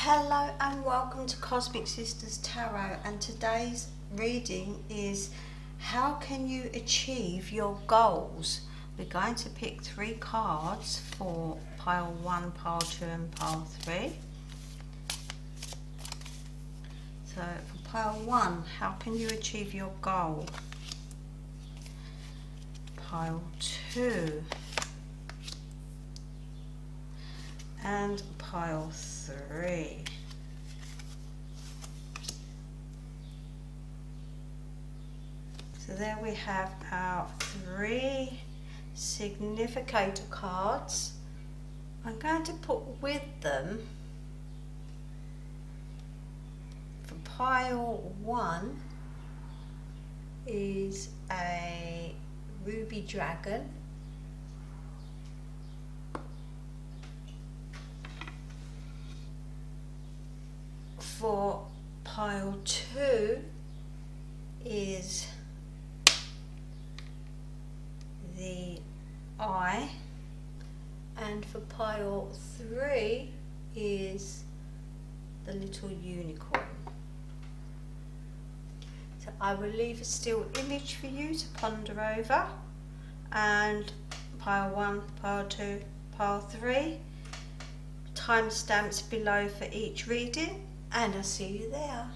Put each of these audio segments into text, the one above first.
Hello and welcome to Cosmic Sisters Tarot, and today's reading is how can you achieve your goals. We're going to pick 3 cards for pile 1, pile 2 and pile 3. So for pile 1, how can you achieve your goal? Pile 2 and pile 3. So there we have our 3 significator cards. I'm going to put with them for pile 1 is a ruby dragon. For pile 2 is the eye, and for pile 3 is the little unicorn. So I will leave a still image for you to ponder over, and pile 1, pile 2, pile 3, timestamps below for each reading, and I'll see you there.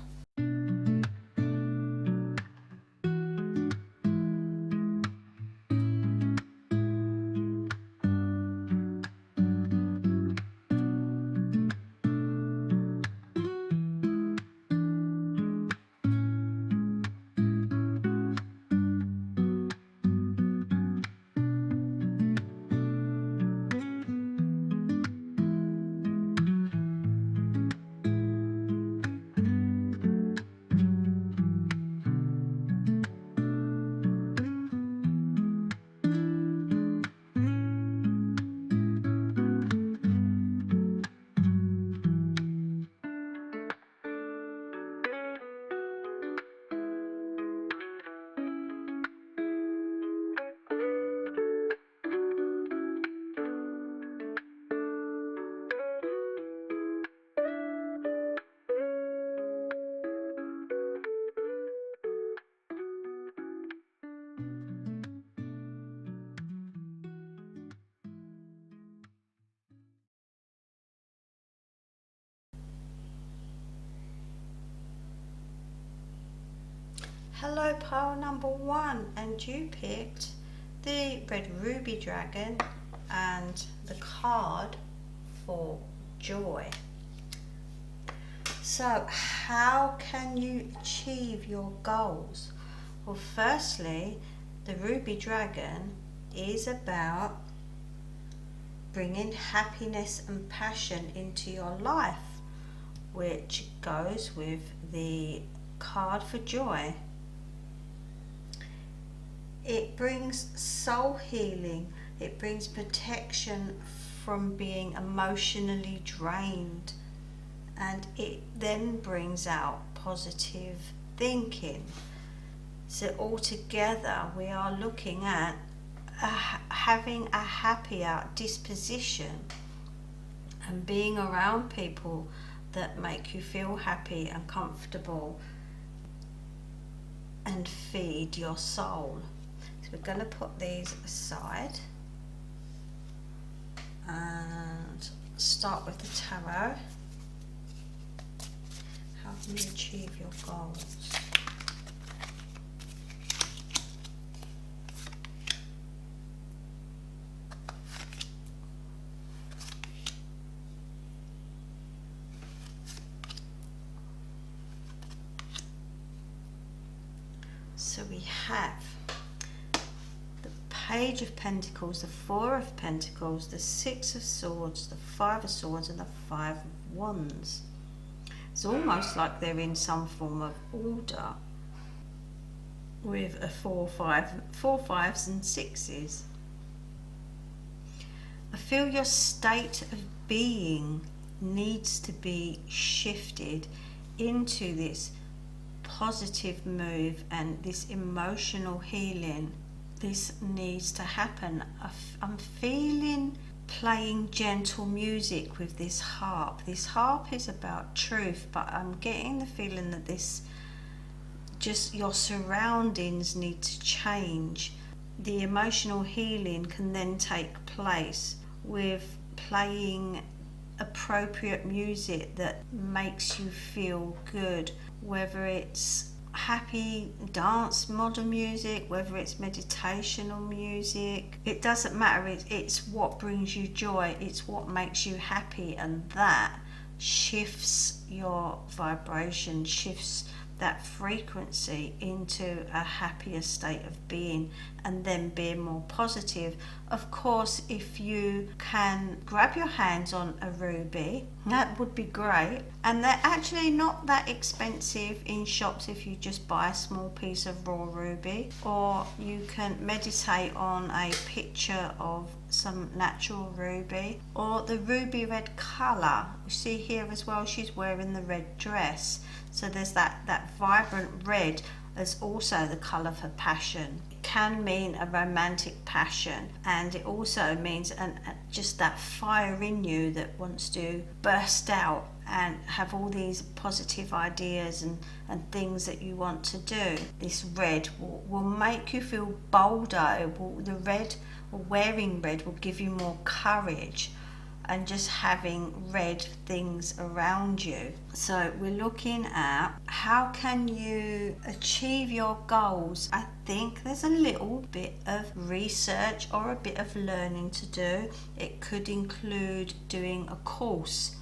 Hello pile number 1, and you picked the red ruby dragon and the card for joy. So how can you achieve your goals? Well, firstly, the ruby dragon is about bringing happiness and passion into your life, which goes with the card for joy. It brings soul healing, it brings protection from being emotionally drained, and it then brings out positive thinking. So altogether we are looking at having a happier disposition and being around people that make you feel happy and comfortable and feed your soul. So we're going to put these aside and start with the tarot. How can you achieve your goals? So we have the Page of Pentacles, the 4 of Pentacles, the 6 of Swords, the 5 of Swords and the 5 of Wands. It's almost like they're in some form of order with a 4 5s and 6s. I feel your state of being needs to be shifted into this positive move and this emotional healing. This needs to happen. I'm feeling playing gentle music with this harp. This harp is about truth, but I'm getting the feeling that this, just your surroundings need to change. The emotional healing can then take place with playing appropriate music that makes you feel good, whether it's happy dance modern music, whether it's meditational music. It doesn't matter. It's what brings you joy, it's what makes you happy, and that shifts your vibration, shifts that frequency into a happier state of being, and then being more positive. Of course, if you can grab your hands on a ruby, that would be great. And they're actually not that expensive in shops if you just buy a small piece of raw ruby, or you can meditate on a picture of some natural ruby, or the ruby red colour. You see here as well, she's wearing the red dress, so there's that vibrant red as also the colour of her passion. It can mean a romantic passion, and it also means just that fire in you that wants to burst out and have all these positive ideas and things that you want to do. This red will make you feel bolder. The red, or wearing red, will give you more courage, and just having red things around you. So we're looking at how can you achieve your goals. I think there's a little bit of research or a bit of learning to do. It could include doing a course.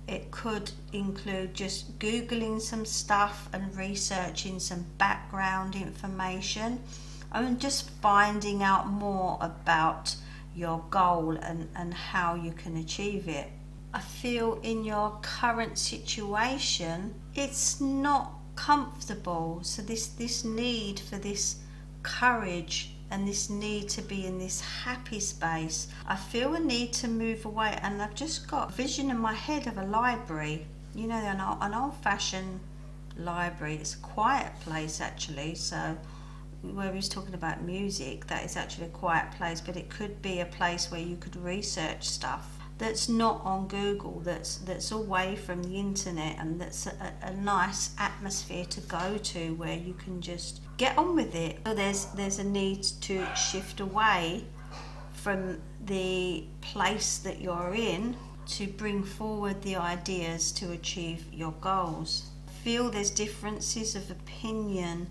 It could include just Googling some stuff and researching some background information, and just finding out more about your goal and how you can achieve it. I feel in your current situation it's not comfortable, so this need for this courage and this need to be in this happy space, I feel a need to move away. And I've just got a vision in my head of a library, you know, an old-fashioned library. It's a quiet place actually, so where he was talking about music, that is actually a quiet place, but it could be a place where you could research stuff that's not on Google, that's away from the internet, and that's a nice atmosphere to go to where you can just get on with it. So there's a need to shift away from the place that you're in to bring forward the ideas to achieve your goals. I feel there's differences of opinion,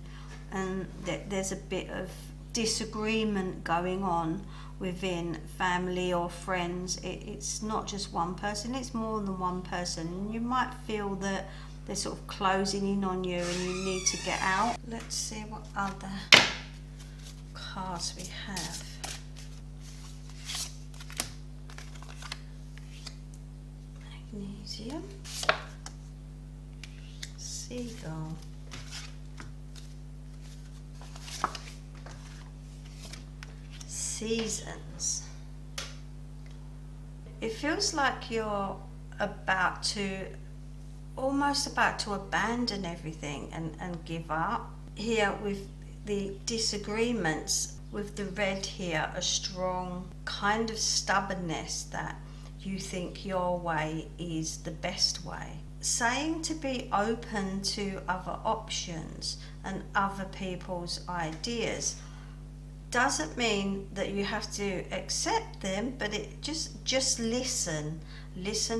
and there's a bit of disagreement going on within family or friends. It's not just one person, it's more than one person, and you might feel that they're sort of closing in on you and you need to get out. Let's see what other cards we have. Magnesium, seagull, seasons. It feels like you're almost about to abandon everything and give up. Here with the disagreements, with the red here, a strong kind of stubbornness that you think your way is the best way. Saying to be open to other options and other people's ideas doesn't mean that you have to accept them, but it just listen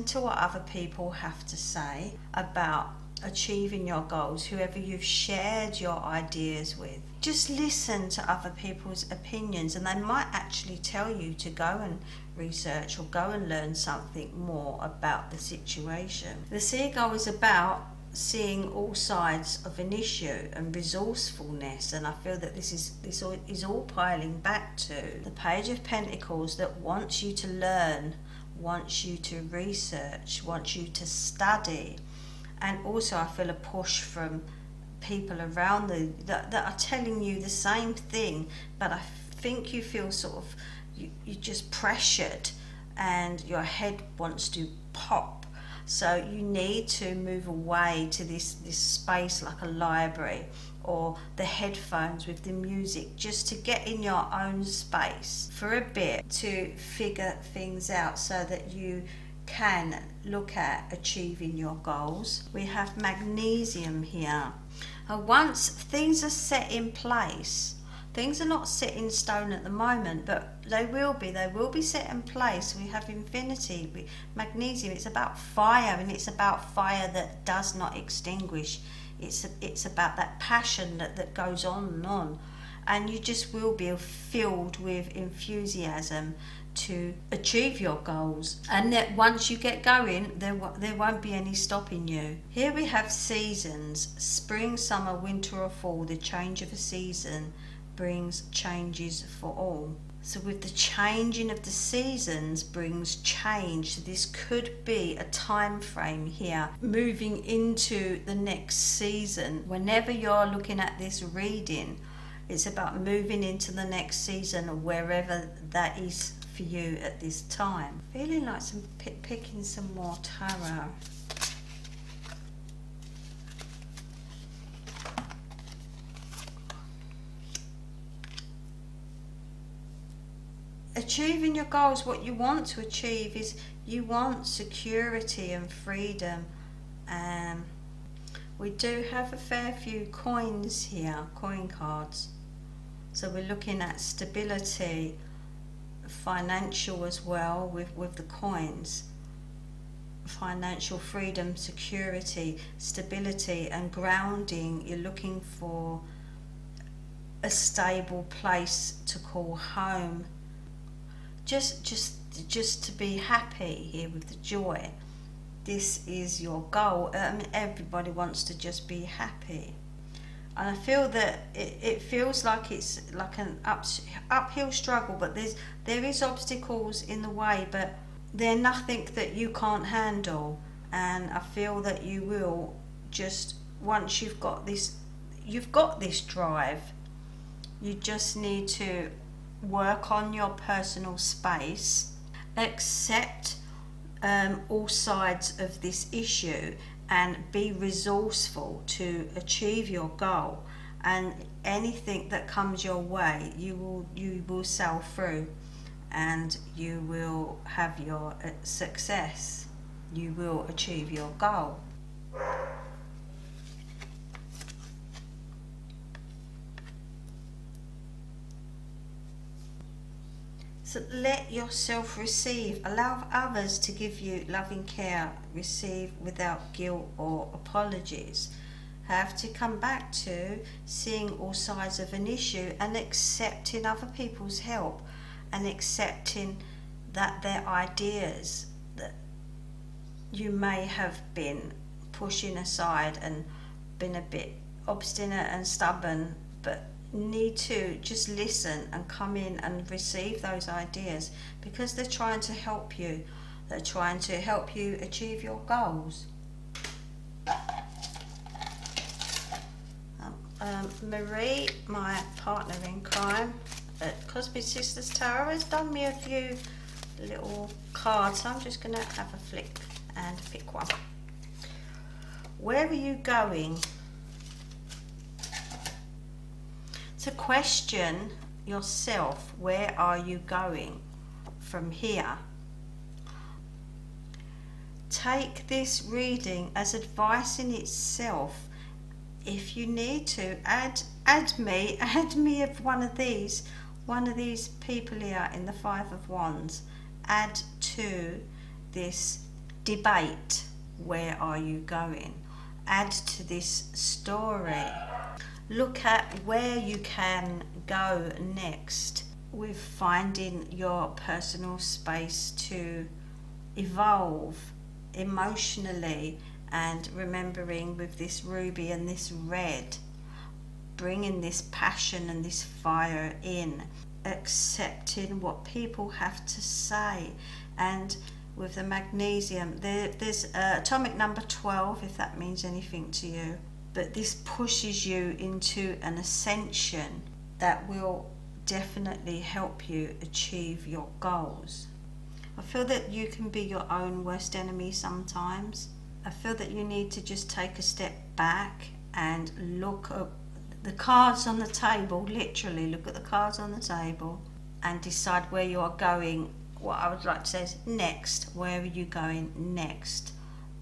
to what other people have to say about achieving your goals, whoever you've shared your ideas with. Just listen to other people's opinions, and they might actually tell you to go and research or go and learn something more about the situation. The seagull is about seeing all sides of an issue and resourcefulness, and I feel that this is all piling back to the Page of Pentacles, that wants you to learn, wants you to research, wants you to study. And also I feel a push from people around that are telling you the same thing, but I think you feel sort of you're just pressured and your head wants to pop. So you need to move away to this space like a library, or the headphones with the music, just to get in your own space for a bit to figure things out so that you can look at achieving your goals. We have magnesium here. And once things are set in place, things are not set in stone at the moment, but they will be set in place. We have infinity. Magnesium, it's about fire, and it's about fire that does not extinguish. It's about that passion that goes on, and you just will be filled with enthusiasm to achieve your goals, and that once you get going, there won't be any stopping you. Here we have seasons: spring, summer, winter or fall. The change of a season brings changes for all. So with the changing of the seasons brings change. So this could be a time frame here, moving into the next season. Whenever you're looking at this reading, it's about moving into the next season, wherever that is for you at this time. Feeling like picking some more tarot. Achieving your goals, what you want to achieve is you want security and freedom. We do have a fair few coins here, coin cards. So we're looking at stability, financial as well with the coins. Financial freedom, security, stability and grounding. You're looking for a stable place to call home. Just to be happy here with the joy. This is your goal. Everybody wants to just be happy. And I feel that it feels like it's like an uphill struggle, but there is obstacles in the way, but they're nothing that you can't handle. And I feel that you will, just once you've got this drive. You just need to work on your personal space, accept all sides of this issue, and be resourceful to achieve your goal. And anything that comes your way, you will sail through, and you will have your success. You will achieve your goal. So let yourself receive. Allow others to give you loving care. Receive without guilt or apologies. Have to come back to seeing all sides of an issue and accepting other people's help, and accepting that their ideas that you may have been pushing aside and been a bit obstinate and stubborn, but need to just listen and come in and receive those ideas, because they're trying to help you. They're trying to help you achieve your goals. Marie, my partner in crime at Cosmic Sisters Tarot, has done me a few little cards, so I'm just going to have a flick and pick one. Where are you going? To question yourself, where are you going from here? Take this reading as advice in itself. If you need to, add me of one of these people here in the Five of Wands. Add to this debate, where are you going? Add to this story. Look at where you can go next with finding your personal space to evolve emotionally, and remembering with this ruby and this red, bringing this passion and this fire in, accepting what people have to say. And with the magnesium, there's atomic number 12, if that means anything to you. But this pushes you into an ascension that will definitely help you achieve your goals. I feel that you can be your own worst enemy sometimes. I feel that you need to just take a step back and look at the cards on the table, literally look at the cards on the table and decide where you are going. What I would like to say is next. Where are you going next?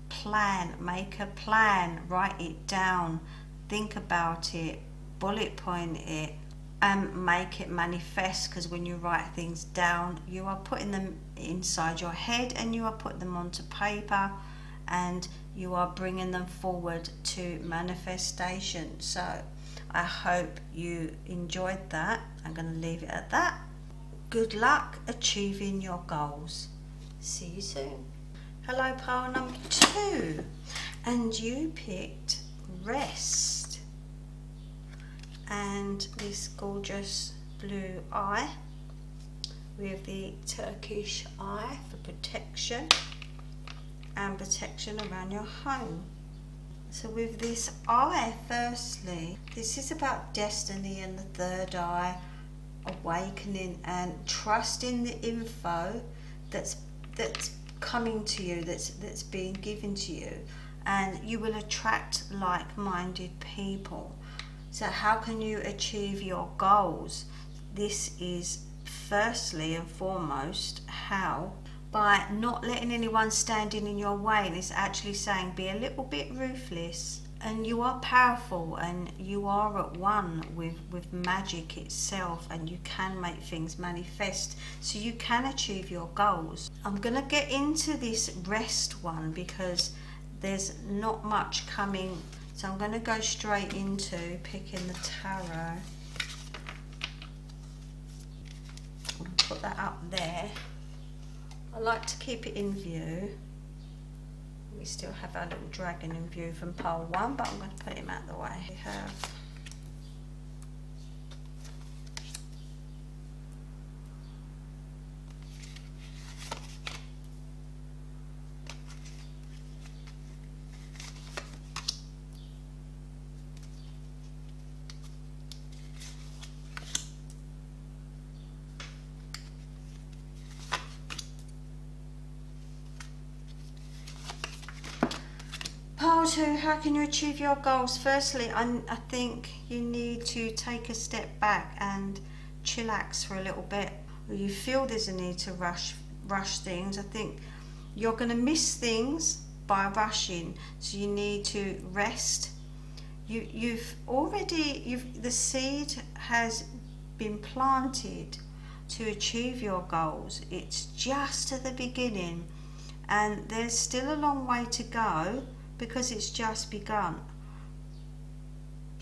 Plan, make a plan, write it down, think about it, bullet point it, and make it manifest, because when you write things down, you are putting them inside your head and you are putting them onto paper and you are bringing them forward to manifestation. So I hope you enjoyed that. I'm going to leave it at that. Good luck achieving your goals. See you soon. Hello, pile number 2. And you picked rest. And this gorgeous blue eye with the Turkish eye for protection and protection around your home. So with this eye, firstly, this is about destiny and the third eye, awakening and trusting the info that's coming to you, that's being given to you, and you will attract like-minded people. So how can you achieve your goals? This is firstly and foremost how, by not letting anyone standing in your way. And it's actually saying be a little bit ruthless, and you are powerful and you are at one with magic itself, and you can make things manifest, so you can achieve your goals. I'm going to get into this rest one because there's not much coming, so I'm going to go straight into picking the tarot. I'll put that up there. I like to keep it in view. We still have our little dragon in view from pile 1, but I'm going to put him out the way. We have Pile 2, how can you achieve your goals? Firstly, I think you need to take a step back and chillax for a little bit. You feel there's a need to rush things. I think you're going to miss things by rushing, so you need to rest. The seed has been planted to achieve your goals. It's just at the beginning, and there's still a long way to go, because it's just begun.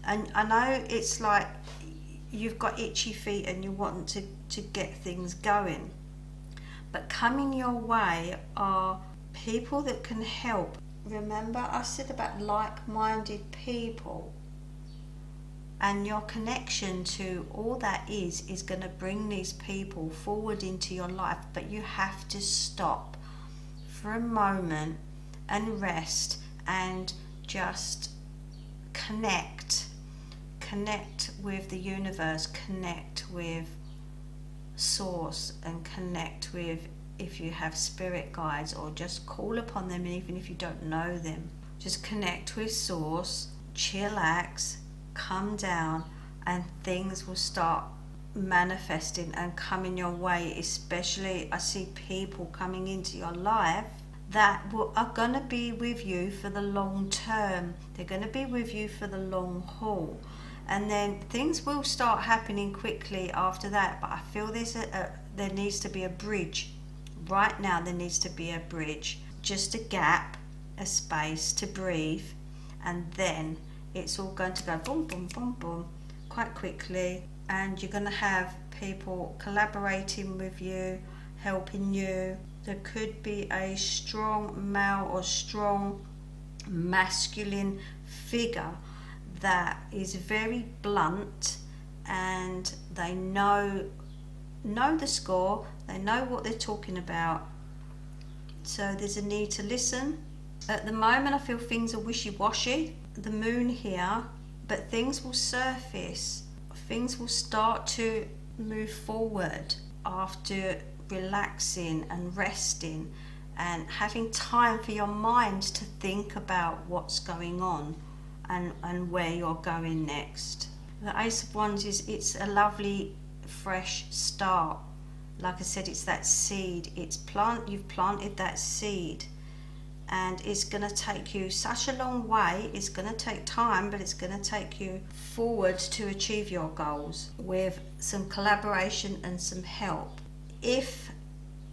And I know it's like you've got itchy feet and you want to get things going, but coming your way are people that can help. Remember I said about like-minded people, and your connection to all that is going to bring these people forward into your life. But you have to stop for a moment and rest and just connect with the universe, connect with source, and connect with, if you have spirit guides, or just call upon them even if you don't know them. Just connect with source, chillax, come down, and things will start manifesting and coming your way. Especially I see people coming into your life that are going to be with you for the long term. They're going to be with you for the long haul, and then things will start happening quickly after that. But I feel there needs to be a bridge. Right now there needs to be a bridge, just a gap, a space to breathe, and then it's all going to go boom, boom, boom, boom quite quickly, and you're going to have people collaborating with you, helping you. There could be a strong male or strong masculine figure that is very blunt, and they know the score, they know what they're talking about. So there's a need to listen. At the moment I feel things are wishy-washy, the moon here, but things will surface, things will start to move forward after relaxing and resting and having time for your mind to think about what's going on and where you're going next. The Ace of Wands it's a lovely fresh start. Like I said, it's that seed. You've planted that seed, and it's going to take you such a long way. It's going to take time, but it's going to take you forward to achieve your goals with some collaboration and some help. If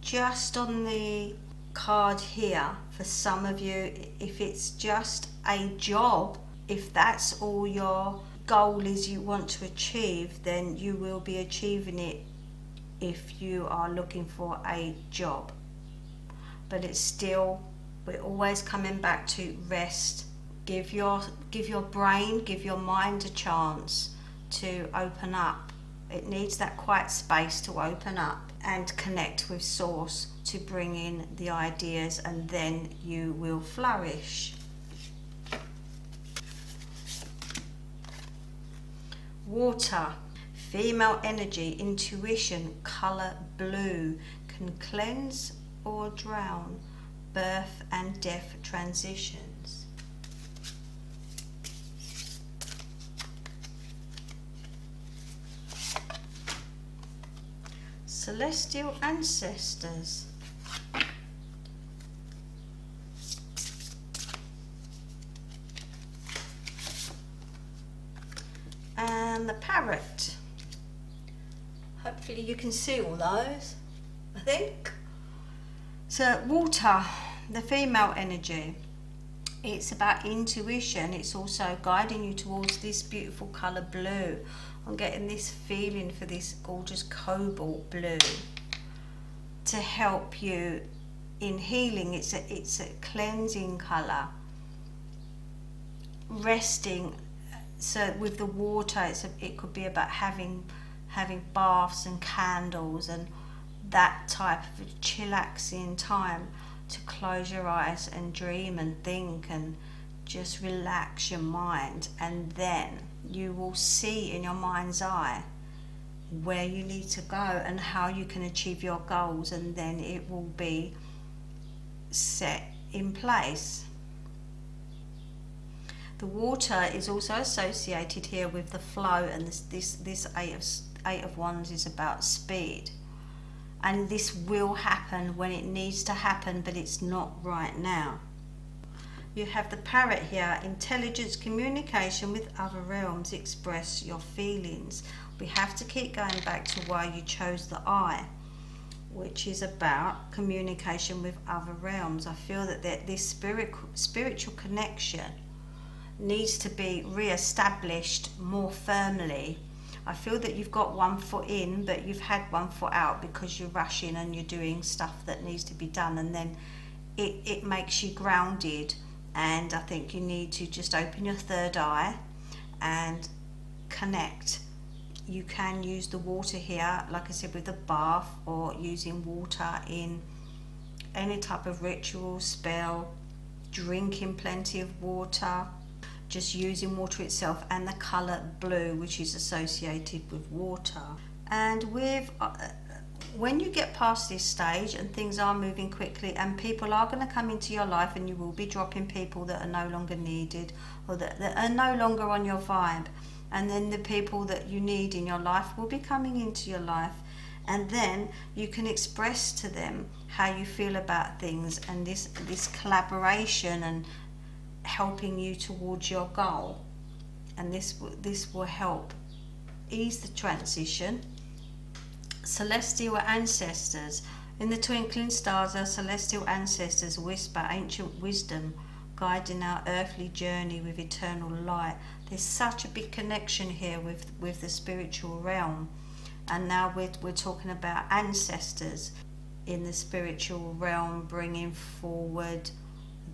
just on the card here, for some of you, if it's just a job, if that's all your goal is you want to achieve, then you will be achieving it if you are looking for a job. But it's still, we're always coming back to rest. Give your brain, give your mind a chance to open up. It needs that quiet space to open up and connect with source to bring in the ideas, and then you will flourish. Water, female energy, intuition, color blue, can cleanse or drown, birth and death transitions. Celestial ancestors. And the parrot. Hopefully you can see all those, I think. So water, the female energy. It's about intuition. It's also guiding you towards this beautiful colour blue. I'm getting this feeling for this gorgeous cobalt blue to help you in healing. It's a cleansing colour. Resting. So with the water, it could be about having baths and candles and that type of chillaxing time to close your eyes and dream and think and just relax your mind, and then you will see in your mind's eye where you need to go and how you can achieve your goals, and then it will be set in place. The water is also associated here with the flow, and this Eight of Wands is about speed. And this will happen when it needs to happen, but it's not right now. You have the parrot here, intelligence, communication with other realms, express your feelings. We have to keep going back to why you chose the eye, which is about communication with other realms. I feel that this spiritual connection needs to be re-established more firmly. I feel that you've got one foot in, but you've had one foot out because you're rushing and you're doing stuff that needs to be done, and then it makes you grounded. And I think you need to just open your third eye and connect. You can use the water here, like I said, with a bath, or using water in any type of ritual, spell, drinking plenty of water, just using water itself, and the colour blue, which is associated with water. And with when you get past this stage and things are moving quickly and people are going to come into your life, and you will be dropping people that are no longer needed or that are no longer on your vibe, and then the people that you need in your life will be coming into your life, and then you can express to them how you feel about things, and this collaboration and helping you towards your goal. And this will help ease the transition. Celestial ancestors. In the twinkling stars, our celestial ancestors whisper ancient wisdom, guiding our earthly journey with eternal light. There's such a big connection here with the spiritual realm. And now we're talking about ancestors in the spiritual realm, bringing forward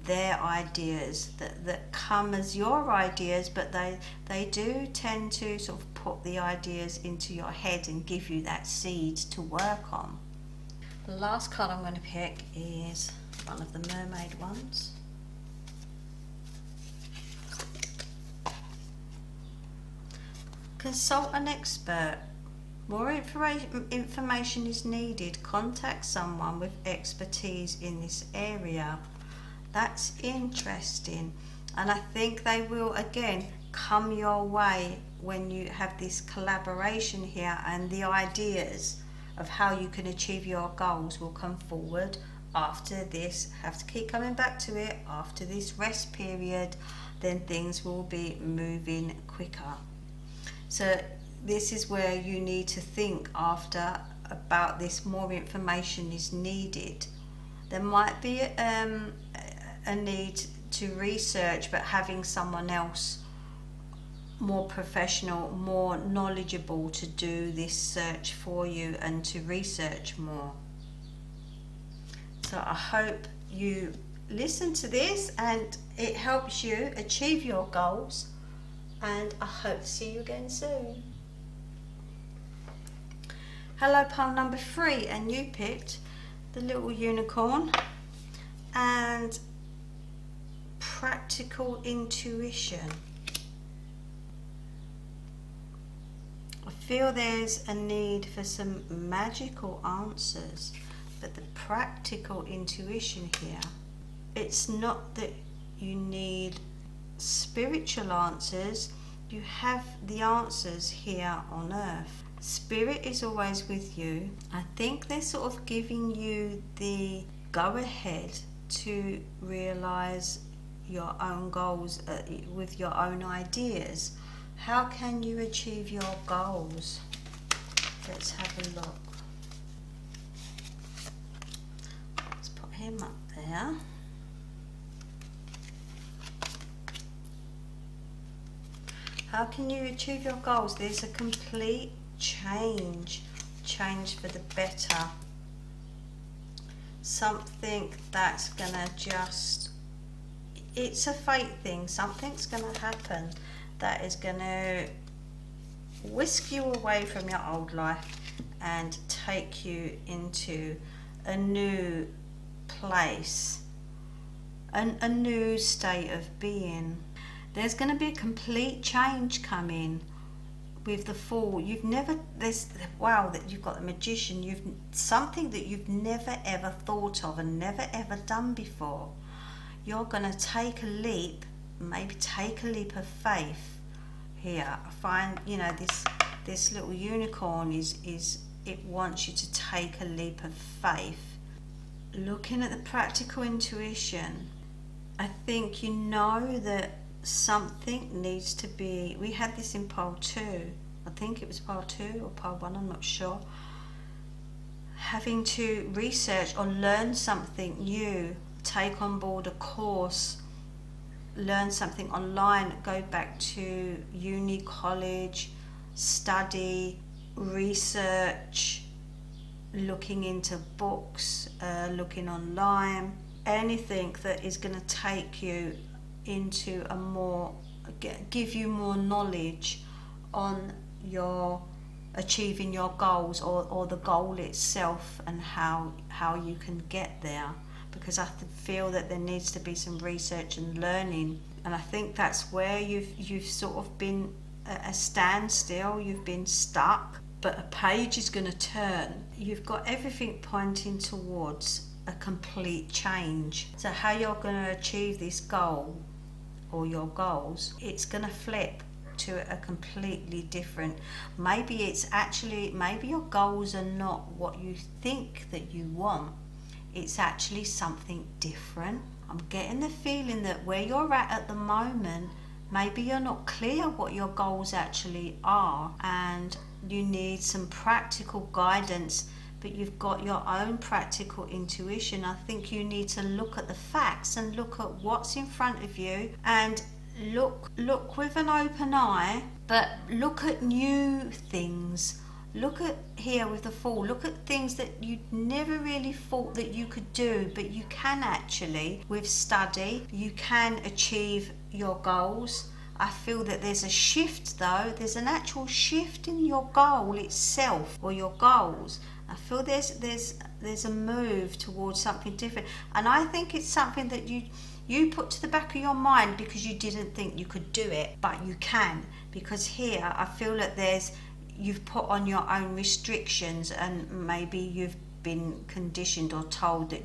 their ideas that come as your ideas, but they do tend to sort of put the ideas into your head and give you that seed to work on. The last card I'm going to pick is one of the mermaid ones. Consult an expert. More information is needed. Contact someone with expertise in this area. That's interesting. And I think they will again come your way when you have this collaboration here, and the ideas of how you can achieve your goals will come forward after this. Have to keep coming back to it after this rest period, then things will be moving quicker. So this is where you need to think after about this. More information is needed. There might be a need to research, but having someone else more professional, more knowledgeable to do this search for you and to research more. So I hope you listen to this and it helps you achieve your goals, and I hope to see you again soon. Hello, pile number 3, and you picked the little unicorn and practical intuition. I feel there's a need for some magical answers, but the practical intuition here, it's not that you need spiritual answers. You have the answers here on earth. Spirit is always with you. I think they're sort of giving you the go ahead to realize your own goals with your own ideas. How can you achieve your goals? Let's have a look. Let's put him up there. How can you achieve your goals? There's a complete change for the better. Something that's gonna just, it's a fate thing. Something's gonna happen that is gonna whisk you away from your old life and take you into a new place, a new state of being. There's going to be a complete change coming with the Fool. You've never, there's, wow, that you've got the Magician. You've something that you've never ever thought of and never ever done before. You're going to take a leap, maybe take a leap of faith here. I find, you know, this little unicorn is it wants you to take a leap of faith. Looking at the practical intuition, I think you know that something needs to be, we had this in pile 2, I think it was pile 2 or pile 1, I'm not sure, having to research or learn something new, take on board a course, learn something online, go back to uni, college, study, research, looking into books, looking online, anything that is going to take you into a more, give you more knowledge on your achieving your goals, or the goal itself, and how you can get there. Because I feel that there needs to be some research and learning, and I think that's where you've sort of been at a standstill, you've been stuck, but a page is going to turn. You've got everything pointing towards a complete change. So how you're going to achieve this goal or your goals, it's going to flip to a completely different, maybe your goals are not what you think that you want, it's actually something different. I'm getting the feeling that where you're at the moment, maybe you're not clear what your goals actually are, and you need some practical guidance, but you've got your own practical intuition. I think you need to look at the facts and look at what's in front of you, and look with an open eye, but look at new things. Look at here with the Fool, look at things that you never really thought that you could do, but you can actually, with study, you can achieve your goals. I feel that there's a shift though, there's an actual shift in your goal itself, or your goals. I feel there's a move towards something different, and I think it's something that you put to the back of your mind because you didn't think you could do it, but you can. Because here I feel that you've put on your own restrictions, and maybe you've been conditioned or told that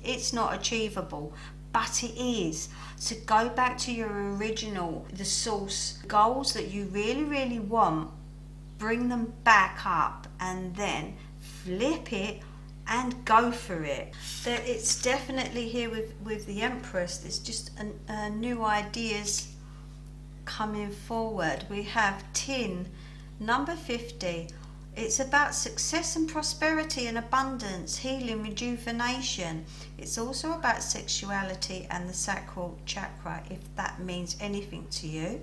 it's not achievable, but it is. So go back to your original, the source goals that you really want, bring them back up, and then flip it and go for it. It's definitely here with the Empress. There's just new ideas coming forward. We have tin, number 50. It's about success and prosperity and abundance, healing, rejuvenation. It's also about sexuality and the sacral chakra, if that means anything to you.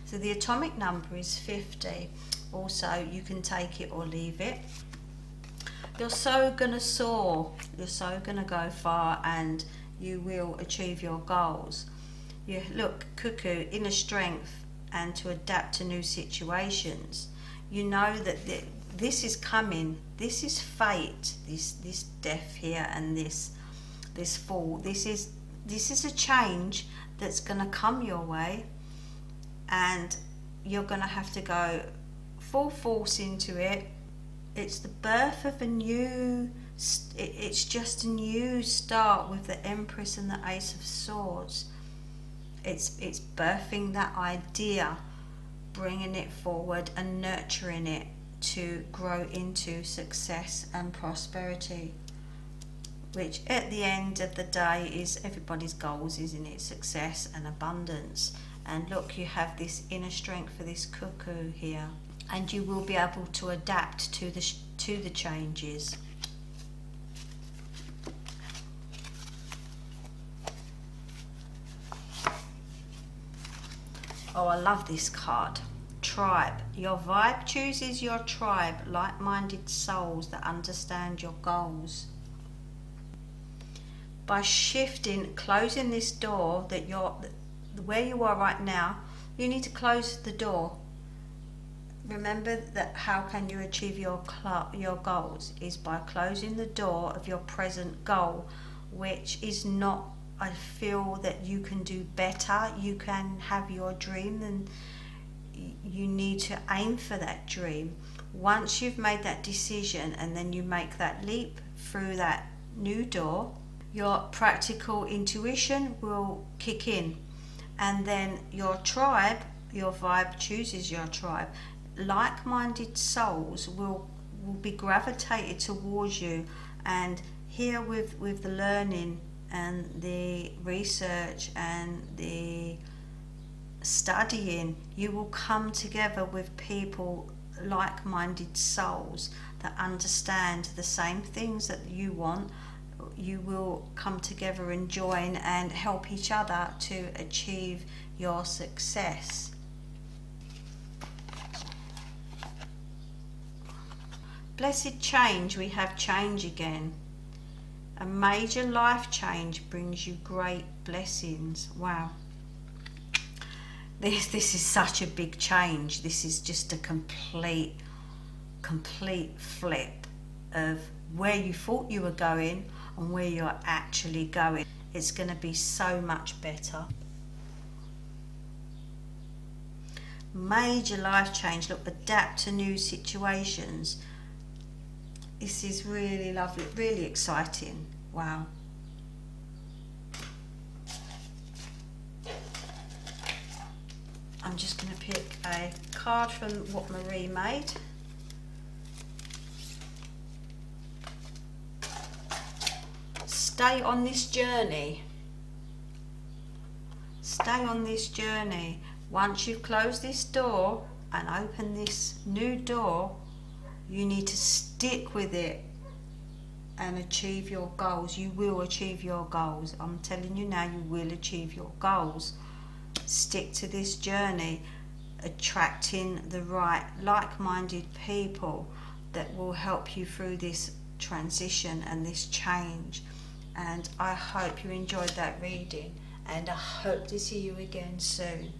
So the atomic number is 50. Also, you can take it or leave it. You're so going to soar. You're so going to go far, and you will achieve your goals. You look, cuckoo, inner strength and to adapt to new situations. You know that this is coming. This is fate. This death here and this fall. This is a change that's going to come your way, and you're going to have to go full force into it. It's the birth of a new. It's just a new start with the Empress and the Ace of Swords. It's birthing that idea, bringing it forward and nurturing it to grow into success and prosperity, which at the end of the day is everybody's goals, isn't it? Success and abundance. And look, you have this inner strength for this cuckoo here, and you will be able to adapt to the changes. Oh, I love this card. Tribe. Your vibe chooses your tribe, like-minded souls that understand your goals. By shifting, closing this door that where you are right now, you need to close the door. Remember that how can you achieve your goals is by closing the door of your present goal, which is not. I feel that you can do better. You can have your dream, and you need to aim for that dream. Once you've made that decision and then you make that leap through that new door, your practical intuition will kick in, and then your tribe, your vibe chooses your tribe. Like-minded souls will be gravitated towards you, and here with the learning and the research and the studying, you will come together with people, like-minded souls that understand the same things that you want. You will come together and join and help each other to achieve your success. Blessed change, we have change again. A major life change brings you great blessings. Wow. This is such a big change. This is just a complete flip of where you thought you were going and where you're actually going. It's going to be so much better. Major life change. Look, adapt to new situations. This is really lovely, really exciting. Wow. I'm just going to pick a card from what Marie made. Stay on this journey. Stay on this journey. Once you've closed this door and open this new door, you need to stick with it and achieve your goals. You will achieve your goals. I'm telling you now, you will achieve your goals. Stick to this journey, attracting the right like-minded people that will help you through this transition and this change. And I hope you enjoyed that reading, and I hope to see you again soon.